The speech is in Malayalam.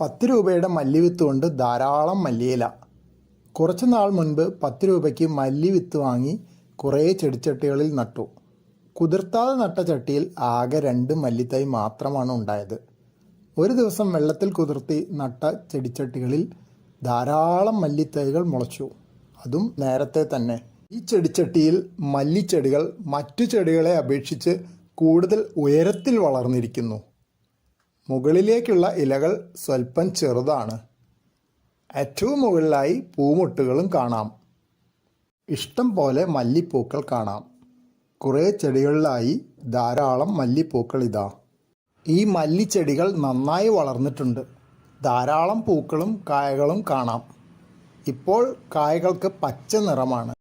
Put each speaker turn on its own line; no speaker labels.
10 രൂപയുടെ മല്ലിവിത്ത് കൊണ്ട് ധാരാളം മല്ലിയില. കുറച്ച് നാൾ മുൻപ് 10 രൂപയ്ക്ക് മല്ലിവിത്ത് വാങ്ങി കുറേ ചെടിച്ചട്ടികളിൽ നട്ടു. കുതിർത്താതെ നട്ട ചട്ടിയിൽ ആകെ 2 മല്ലിത്തൈ മാത്രമാണ് ഉണ്ടായത്. ഒരു ദിവസം വെള്ളത്തിൽ കുതിർത്തി നട്ട ചെടിച്ചട്ടികളിൽ ധാരാളം മല്ലിത്തൈകൾ മുളച്ചു, അതും നേരത്തെ തന്നെ. ഈ ചെടിച്ചട്ടിയിൽ മല്ലിച്ചെടികൾ മറ്റു ചെടികളെ അപേക്ഷിച്ച് കൂടുതൽ ഉയരത്തിൽ വളർന്നിരിക്കുന്നു. മുകളിലേക്കുള്ള ഇലകൾ സ്വല്പം ചെറുതാണ്. ഏറ്റവും മുകളിലായി പൂമൊട്ടുകളും കാണാം. ഇഷ്ടം പോലെ മല്ലിപ്പൂക്കൾ കാണാം. കുറേ ചെടികളിലായി ധാരാളം മല്ലിപ്പൂക്കൾ ഇതാ. ഈ മല്ലിച്ചെടികൾ നന്നായി വളർന്നിട്ടുണ്ട്. ധാരാളം പൂക്കളും കായകളും കാണാം. ഇപ്പോൾ കായകൾക്ക് പച്ച നിറമാണ്.